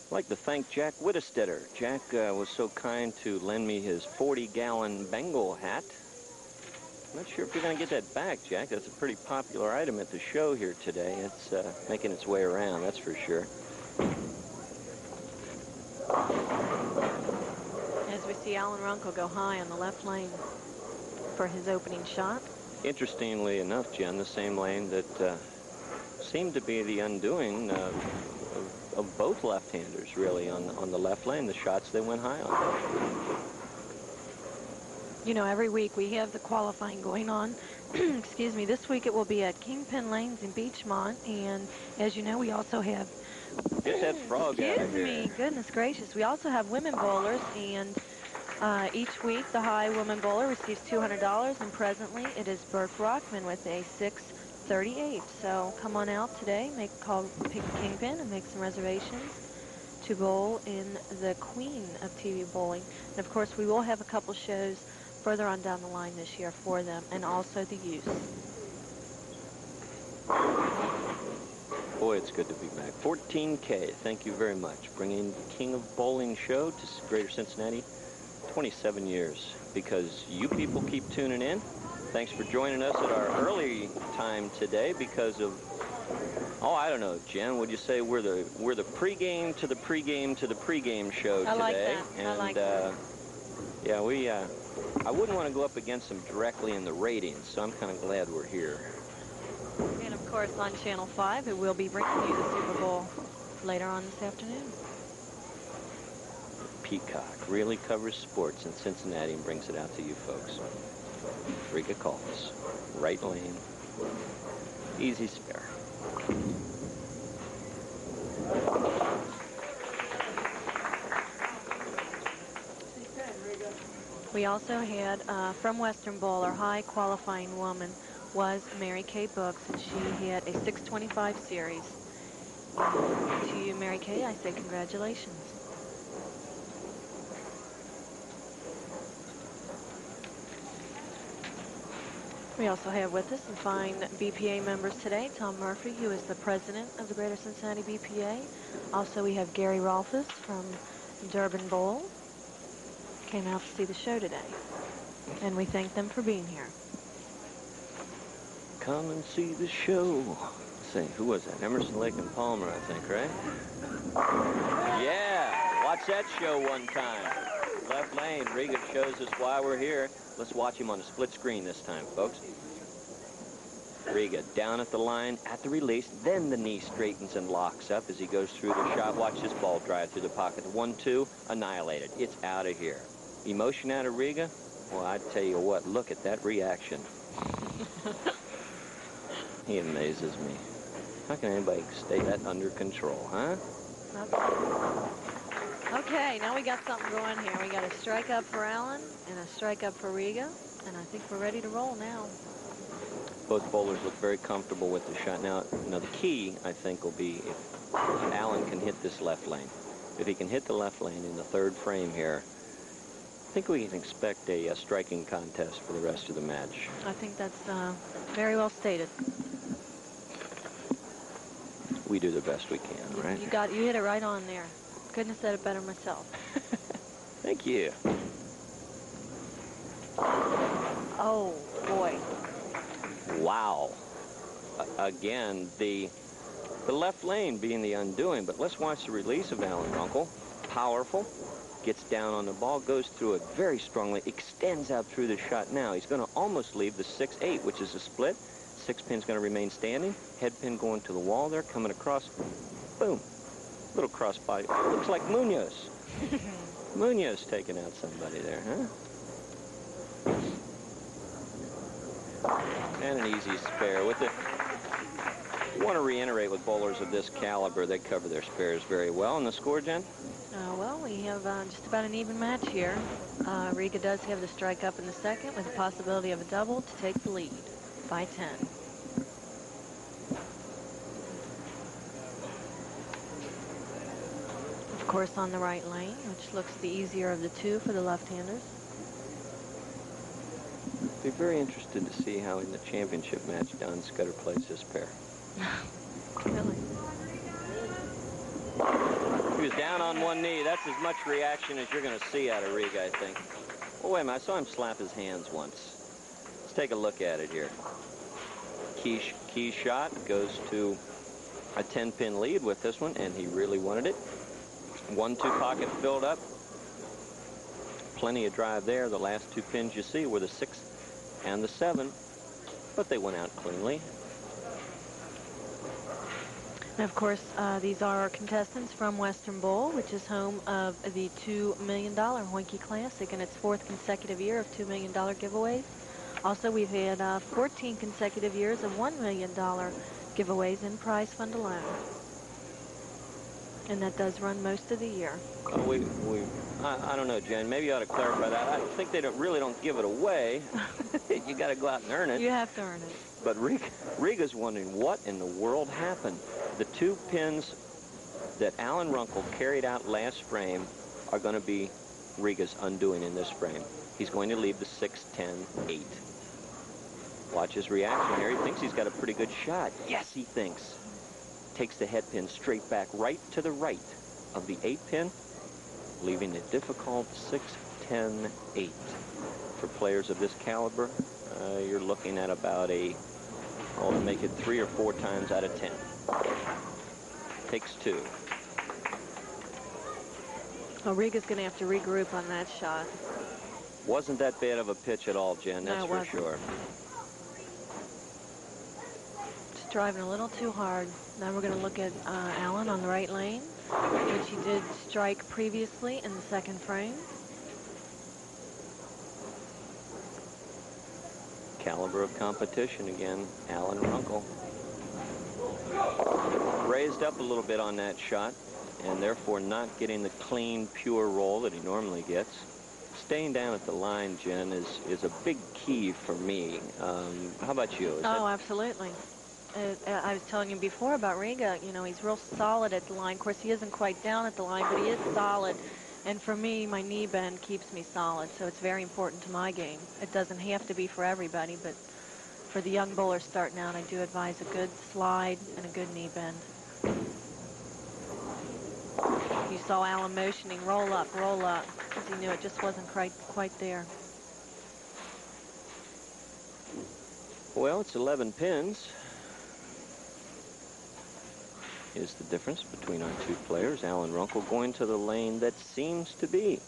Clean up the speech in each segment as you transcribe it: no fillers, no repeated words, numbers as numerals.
I'd like to thank Jack Whittestetter. Jack was so kind to lend me his 40-gallon Bengal hat. I'm not sure if you're going to get that back, Jack. That's a pretty popular item at the show here today. It's making its way around, that's for sure. As we see Alan Runkel go high on the left lane for his opening shot. Interestingly enough, Jen, the same lane that seemed to be the undoing of both left-handers, really, on the left lane. The shots they went high on. You know, every week we have the qualifying going on. Excuse me. This week it will be at Kingpin Lanes in Beachmont, and as you know, we also have. Get that frog out of here. Excuse me. Goodness gracious. We also have women bowlers, and each week the high woman bowler receives $200, and presently it is Burke Rockman with a 638. So come on out today, make a call, pick the Kingpin, and make some reservations to bowl in the Queen of TV bowling. And of course, we will have a couple shows further on down the line this year for them, and also the youth. Boy, it's good to be back. 14K, thank you very much. Bringing the King of Bowling show to Greater Cincinnati, 27 years. Because you people keep tuning in. Thanks for joining us at our early time today because of, oh, I don't know, Jen, would you say we're the pregame to the pregame to the pregame show today? I like that. And, I like that. Yeah, I wouldn't want to go up against them directly in the ratings, so I'm kind of glad we're here. And of course, on Channel 5, it will be bringing you the Super Bowl later on this afternoon. Peacock really covers sports in Cincinnati and brings it out to you folks. Riga Kalfas, right lane, easy spare. We also had, from Western Bowl, our high qualifying woman was Mary Kay Books, and she had a 625 series. And to you, Mary Kay, I say congratulations. We also have with us some fine BPA members today. Tom Murphy, who is the president of the Greater Cincinnati BPA. Also, we have Gary Rolfus from Durban Bowl. Came out to see the show today, and we thank them for being here. Come and see the show. Let's see, who was that? Emerson, Lake and Palmer, I think, right? Yeah, watch that show one time. Left lane, Riga shows us why we're here. Let's watch him on a split screen this time, folks. Riga down at the line, at the release, then the knee straightens and locks up as he goes through the shot. Watch this ball drive through the pocket. 1-2, annihilated. It's out of here. Emotion out of Riga? Well, I tell you what, look at that reaction. He amazes me. How can anybody stay that under control, huh? Okay, now we got something going here. We got a strike up for Allen and a strike up for Riga, and I think we're ready to roll now. Both bowlers look very comfortable with the shot. Now the key, I think, will be if Allen can hit this left lane. If he can hit the left lane in the third frame here, I think we can expect a striking contest for the rest of the match. I think that's very well stated. We do the best we can, right? You hit it right on there. Couldn't have said it better myself. Thank you. Oh, boy. Wow. Again, the left lane being the undoing, but let's watch the release of Alan Runkel. Powerful. Gets down on the ball, goes through it very strongly, extends out through the shot now. He's going to almost leave the 6-8, which is a split. 6-pin's going to remain standing. Head pin going to the wall there, coming across. Boom. Little cross body. Looks like Munoz. Munoz taking out somebody there, huh? And an easy spare. With the, want to reiterate with bowlers of this caliber, they cover their spares very well. And the score, Jen? Well, we have just about an even match here. Riga does have the strike up in the second with the possibility of a double to take the lead by 10. Of course, on the right lane, which looks the easier of the two for the left-handers. Be very interested to see how in the championship match Don Scudder plays this pair. Really? He was down on one knee. That's as much reaction as you're going to see out of Riga, I think. Oh, wait a minute. I saw him slap his hands once. Let's take a look at it here. Key shot goes to a 10-pin lead with this one, and he really wanted it. 1-2 pocket filled up. Plenty of drive there. The last 2 pins you see were the 6 and the 7, but they went out cleanly. And of course, these are our contestants from Western Bowl, which is home of the $2 million Hoinky Classic in its 4th consecutive year of $2 million giveaways. Also, we've had 14 consecutive years of $1 million giveaways in prize fund alone. And that does run most of the year. I don't know, Jen. Maybe you ought to clarify that. I think they really don't give it away. You got to go out and earn it. You have to earn it. But Riga's wondering what in the world happened. The 2 pins that Alan Runkel carried out last frame are going to be Riga's undoing in this frame. He's going to leave the 6, 10, 8. Watch his reaction here. He thinks he's got a pretty good shot. Yes, he thinks. Takes the head pin straight back right to the right of the 8 pin, leaving the difficult 6, 10, 8. For players of this caliber, you're looking at about to make it 3 or 4 times out of 10. Takes 2. Well, Riga's going to have to regroup on that shot. Wasn't that bad of a pitch at all, Jen, that's for sure. Just driving a little too hard. Now we're going to look at Alan on the right lane, which he did strike previously in the 2nd frame. Caliber of competition again, Alan Runkel. Raised up a little bit on that shot, and therefore not getting the clean, pure roll that he normally gets. Staying down at the line, Jen, is a big key for me. How about you? Absolutely. I was telling you before about Riga. You know, he's real solid at the line. Of course, he isn't quite down at the line, but he is solid. And for me, my knee bend keeps me solid, so it's very important to my game. It doesn't have to be for everybody, but for the young bowlers starting out, I do advise a good slide and a good knee bend. You saw Alan motioning, roll up, because he knew it just wasn't quite there. Well, it's 11 pins. Is the difference between our 2 players. Alan Runkel going to the lane that seems to be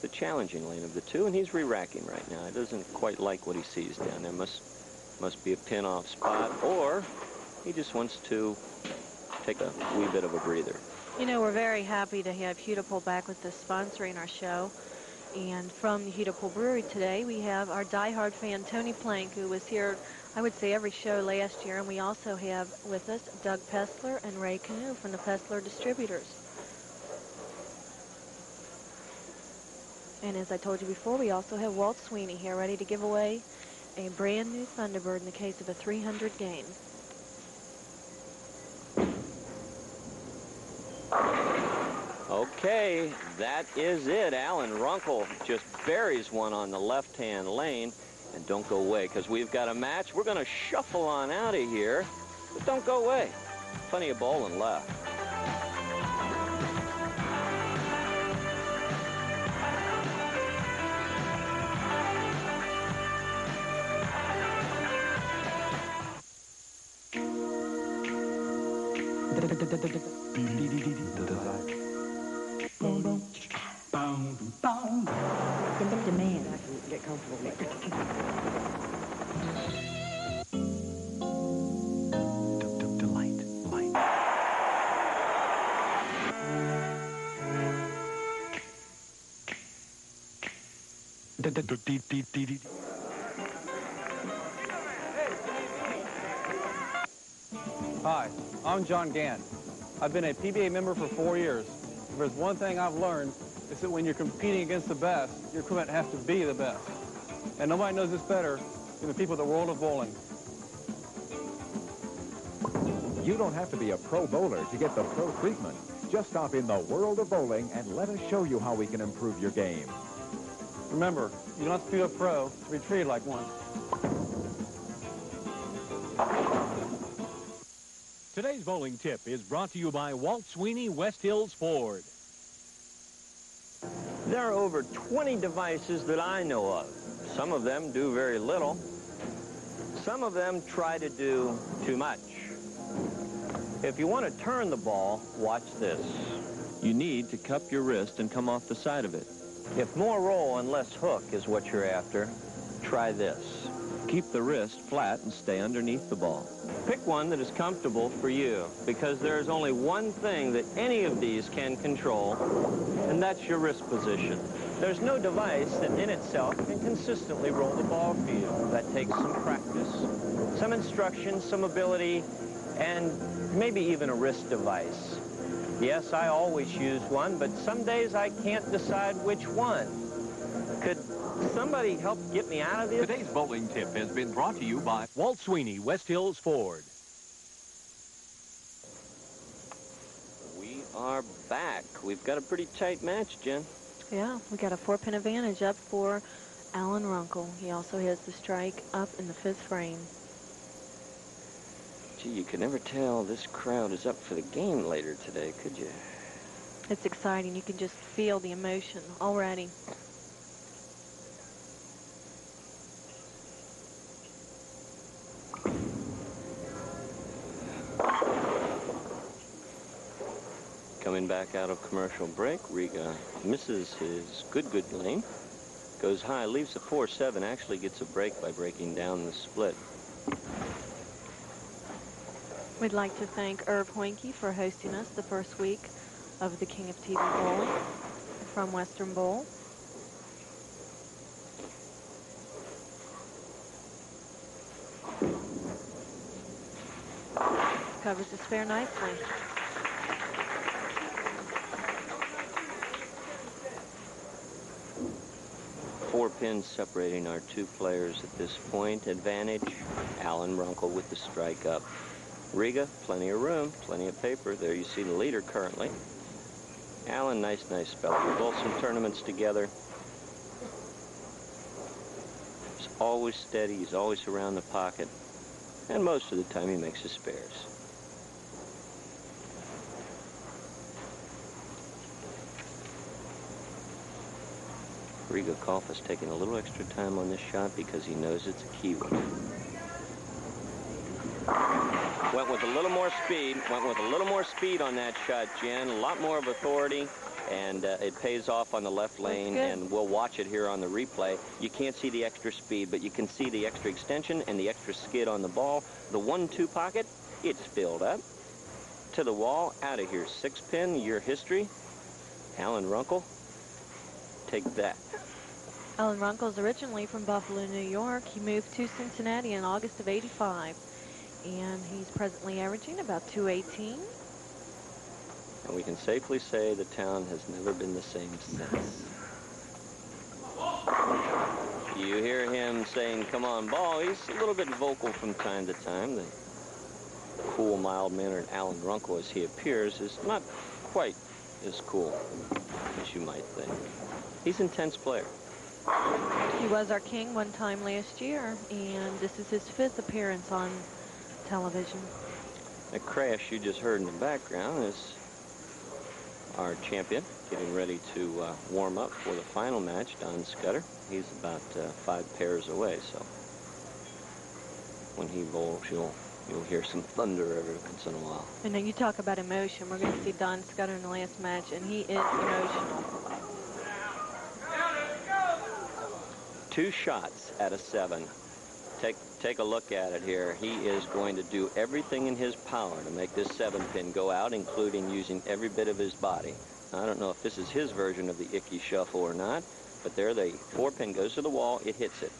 the challenging lane of the 2, and he's re-racking right now. He doesn't quite like what he sees down there. Must be a pin-off spot, or he just wants to take a wee bit of a breather. You know, we're very happy to have Hudy back with us sponsoring our show. And from the Hudy Brewery today, we have our diehard fan, Tony Plank, who was here, I would say, every show last year. And we also have with us Doug Pessler and Ray Canoe from the Pessler Distributors. And as I told you before, we also have Walt Sweeney here ready to give away a brand new Thunderbird in the case of a 300 game. Okay, that is it. Alan Runkel just buries one on the left-hand lane. And don't go away, because we've got a match. We're going to shuffle on out of here, but don't go away. Plenty of bowling left. Demand. I can get comfortable there. Light. Hi, I'm John Gann. I've been a PBA member for 4 years. If there's one thing I've learned, it's that when you're competing against the best, your equipment has to be the best. And nobody knows this better than the people at the World of Bowling. You don't have to be a pro bowler to get the pro treatment. Just stop in the World of Bowling and let us show you how we can improve your game. Remember, you don't have to be a pro to be treated like one. Today's bowling tip is brought to you by Walt Sweeney West Hills Ford. There are over 20 devices that I know of. Some of them do very little. Some of them try to do too much. If you want to turn the ball, watch this. You need to cup your wrist and come off the side of it. If more roll and less hook is what you're after, try this. Keep the wrist flat and stay underneath the ball. Pick one that is comfortable for you, because there is only one thing that any of these can control, and that's your wrist position. There's no device that in itself can consistently roll the ball for you. That takes some practice, some instruction, some ability, and maybe even a wrist device. Yes, I always use one, but some days I can't decide which one. Could somebody help get me out of this? Today's bowling tip has been brought to you by Walt Sweeney West Hills Ford. We are back. We've got a pretty tight match, Jen. Yeah, we got a 4-pin advantage up for Alan Runkel. He also has the strike up in the 5th frame. Gee, you could never tell this crowd is up for the game later today, could you? It's exciting. You can just feel the emotion already. Coming back out of commercial break, Riga misses his good lane. Goes high, leaves the 4-7, actually gets a break by breaking down the split. We'd like to thank Irv Hoinke for hosting us the first week of the King of TV Bowling from Western Bowl. Covers the spare nicely. Four pins separating our two players at this point. Advantage, Alan Runkel with the strike up. Riga, plenty of room, plenty of paper. There you see the leader currently. Alan, nice spell. We bowled some tournaments together. He's always steady. He's always around the pocket. And most of the time he makes his spares. Riga Kalfas taking a little extra time on this shot because he knows it's a key one. Went with a little more speed. Went with a little more speed on that shot, Jen. A lot more of authority, and it pays off on the left lane, and we'll watch it here on the replay. You can't see the extra speed, but you can see the extra extension and the extra skid on the ball. The 1-2 pocket, it's filled up. To the wall, out of here. 6-pin, your history. Alan Runkel, take that. Alan Runkel is originally from Buffalo, New York. He moved to Cincinnati in August of '85, and he's presently averaging about 218. And we can safely say the town has never been the same since. You hear him saying, "Come on, ball." He's a little bit vocal from time to time. The cool, mild-mannered Alan Runkel, as he appears, is not quite as cool as you might think. He's an intense player. He was our king one time last year, and this is his 5th appearance on television. The crash you just heard in the background is our champion getting ready to warm up for the final match, Don Scudder. He's about 5 pairs away, so when he bowls, you'll hear some thunder every once in a while. And then you talk about emotion. We're going to see Don Scudder in the last match, and he is emotional. 2 shots at a 7. Take a look at it here. He is going to do everything in his power to make this 7-pin go out, including using every bit of his body. I don't know if this is his version of the icky shuffle or not, but there the 4-pin goes to the wall. It hits it.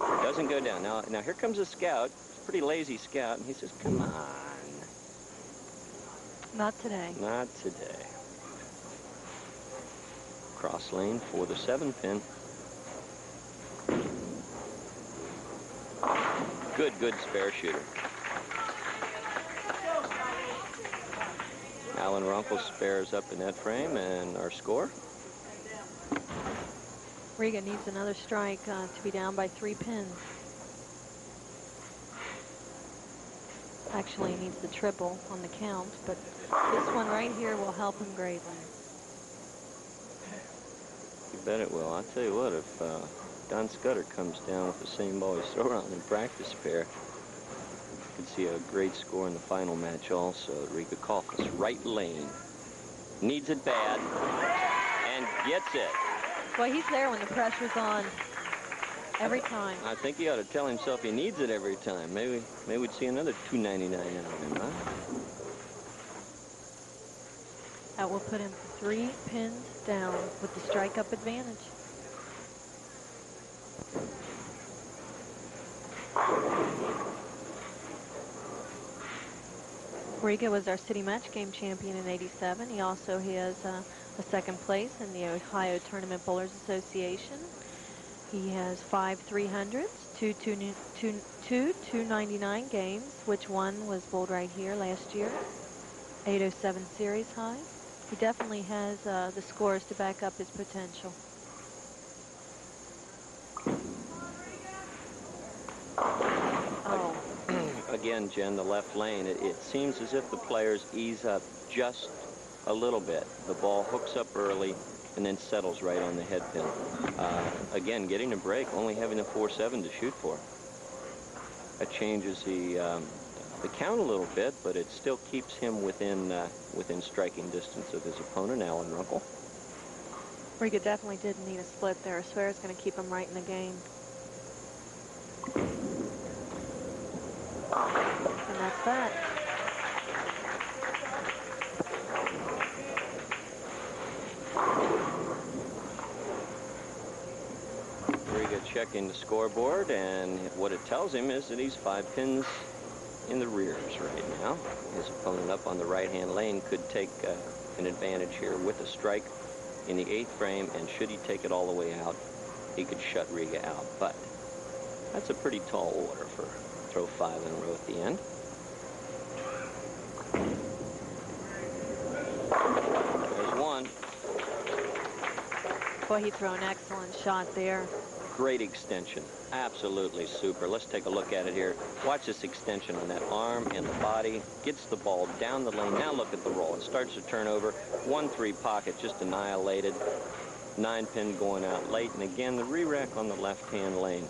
It doesn't go down. Now here comes a scout. Pretty lazy scout, and he says, "Come on." Not today. Not today. Cross lane for the 7-pin. Good spare shooter. Alan Runkel spares up in that frame, and our score? Riga needs another strike to be down by 3 pins. Actually, he needs the triple on the count, but this one right here will help him greatly. You bet it will. I'll tell you what, if Don Scudder comes down with the same ball he's thrown on in practice pair, you could see a great score in the final match also. Riga Kalfas, right lane. Needs it bad, and gets it. Well, he's there when the pressure's on. Every time. I think he ought to tell himself he needs it every time. Maybe we'd see another $2.99 out of him, huh? That will put him 3 pins down with the strike-up advantage. Riga was our city match game champion in '87. He also has a second place in the Ohio Tournament Bowlers Association. He has 5 300s, two 299 games, which one was bowled right here last year. 807 series high. He definitely has the scores to back up his potential. Oh. Again, Jen, the left lane, it seems as if the players ease up just a little bit. The ball hooks up early and then settles right on the head pin. Again, getting a break, only having a 4-7 to shoot for. That changes the count a little bit, but it still keeps him within striking distance of his opponent, Alan Runkel. Riga definitely did need a split there. I swear it's going to keep him right in the game. And that's that. Riga checking the scoreboard, and what it tells him is that he's 5 pins in the rears right now. His opponent up on the right-hand lane could take an advantage here with a strike in the 8th frame, and should he take it all the way out, he could shut Riga out. But that's a pretty tall order for throw 5 in a row at the end. There's one. Boy, he threw an excellent shot there. Great extension. Absolutely super. Let's take a look at it here. Watch this extension on that arm and the body. Gets the ball down the lane. Now look at the roll. It starts to turn over. 1-3 pocket just annihilated. 9 pin going out late. And again, the re-rack on the left-hand lane.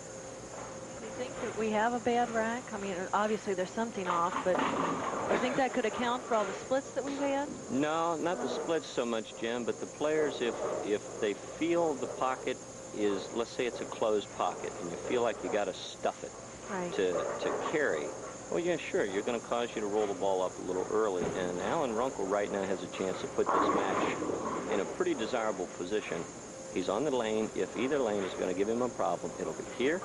Do you think that we have a bad rack? I mean, obviously there's something off, but do you think that could account for all the splits that we've had? No, not the splits so much, Jim, but the players, if they feel the pocket is, let's say it's a closed pocket, and you feel like you got to stuff it right to carry, well, yeah, sure, you're going to cause you to roll the ball up a little early. And Alan Runkel right now has a chance to put this match in a pretty desirable position. He's on the lane. If either lane is going to give him a problem, it'll be here.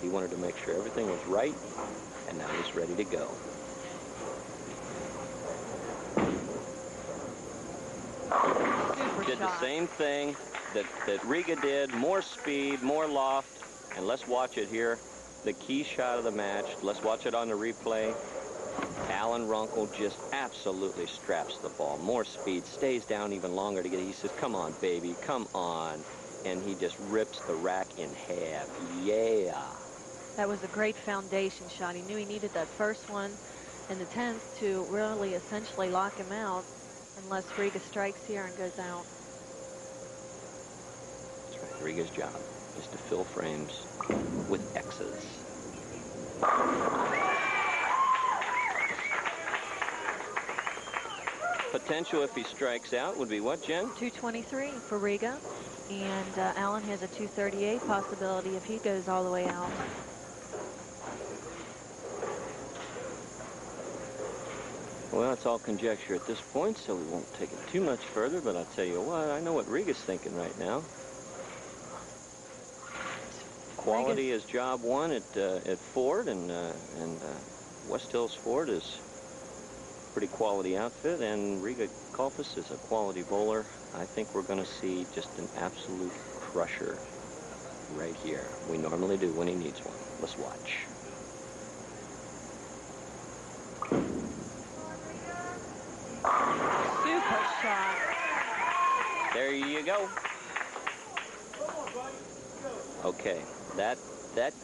He wanted to make sure everything was right, and now he's ready to go. Super Did shot. the same thing that Riga did, more speed, more loft, and let's watch it here. The key shot of the match. Let's watch it on the replay. Alan Runkel just absolutely straps the ball. More speed, stays down even longer to get it. He says, come on, baby, come on. And he just rips the rack in half. Yeah. That was a great foundation shot. He knew he needed that first one in the 10th to really essentially lock him out unless Riga strikes here and goes out. That's right. Riga's job is to fill frames with X's. Potential if he strikes out would be what, Jen? 223 for Riga, and Alan has a 238 possibility if he goes all the way out. Well, it's all conjecture at this point, so we won't take it too much further, but I'll tell you what, I know what Riga's thinking right now. Quality is job one at Ford, and West Hills Ford is a pretty quality outfit, and Riga Kalfas is a quality bowler. I think we're going to see just an absolute crusher right here. We normally do when he needs one. Let's watch. Super shot. There you go. Okay, that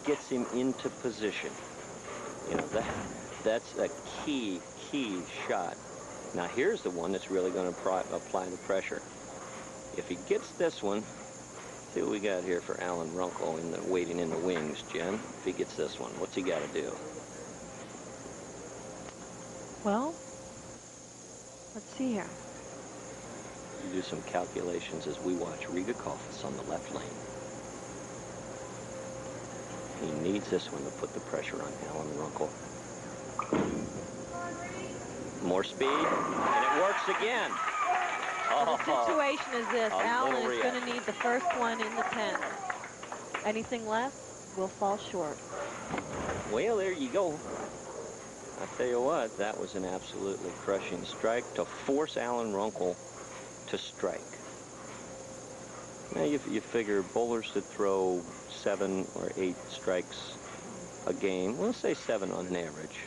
gets him into position. You know, That's a key shot. Now here's the one that's really going to apply the pressure. If he gets this one, see what we got here for Alan Runkel in the waiting in the wings, Jen. If he gets this one, what's he got to do? Well, let's see here. You do some calculations as we watch Riga Kalfas on the left lane. He needs this one to put the pressure on Alan Runkel. More speed, and it works again. Well, the situation is this. Alan is going to need the first one in the 10th. Anything less will fall short. Well, there you go. I tell you what, that was an absolutely crushing strike to force Alan Runkel to strike. Now you figure bowlers that throw 7 or 8 strikes a game, we'll say 7 on an average.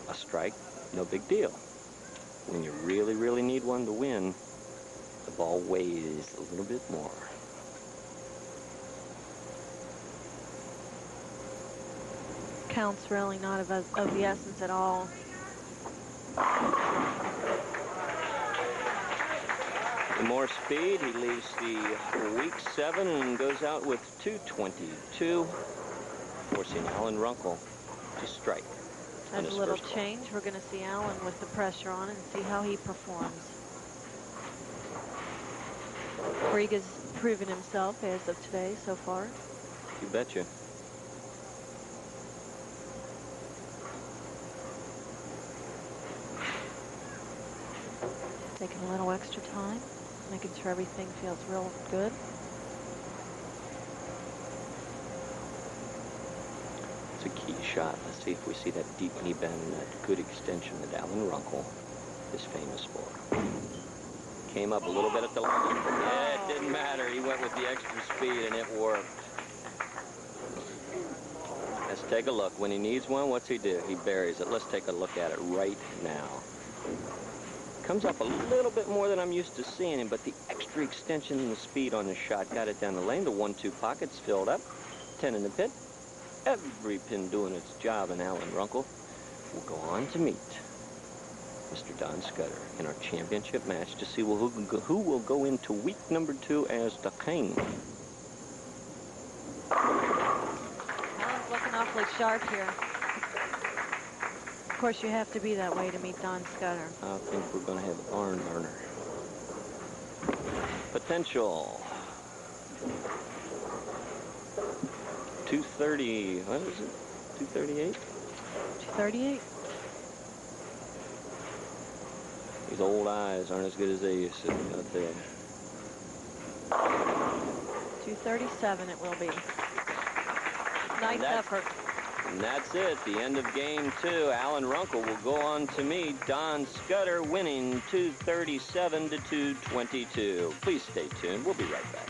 A strike, no big deal. When you really, really need one to win, the ball weighs a little bit more. Count's really not of the essence at all. More speed, he leaves the week 7 and goes out with 222, forcing Alan Runkel to strike. As a little change, we're going to see Alan with the pressure on and see how he performs. Riga's proven himself as of today so far. You betcha. Taking a little extra time, making sure everything feels real good. It's a key shot. Let's see if we see that deep knee bend and that good extension that Alan Runkel is famous for. Came up a little bit at the line. Yeah, it didn't matter. He went with the extra speed and it worked. Let's take a look. When he needs one, what's he do? He buries it. Let's take a look at it right now. Comes up a little bit more than I'm used to seeing him, but the extra extension and the speed on the shot got it down the lane. The 1-2 pocket's filled up. 10 in the pit. Every pin doing its job, and Alan Runkel will go on to meet Mr. Don Scudder in our championship match to see who will go into week number 2 as the king. Alan's looking awfully sharp here. Of course, you have to be that way to meet Don Scudder. I think we're going to have a barn burner. Potential. 230, what is it? 238? 238. These old eyes aren't as good as they used to be, I'll tell you. 237 it will be. Nice effort. And that's it. The end of game 2. Alan Runkel will go on to meet Don Scudder, winning 237 to 222. Please stay tuned. We'll be right back.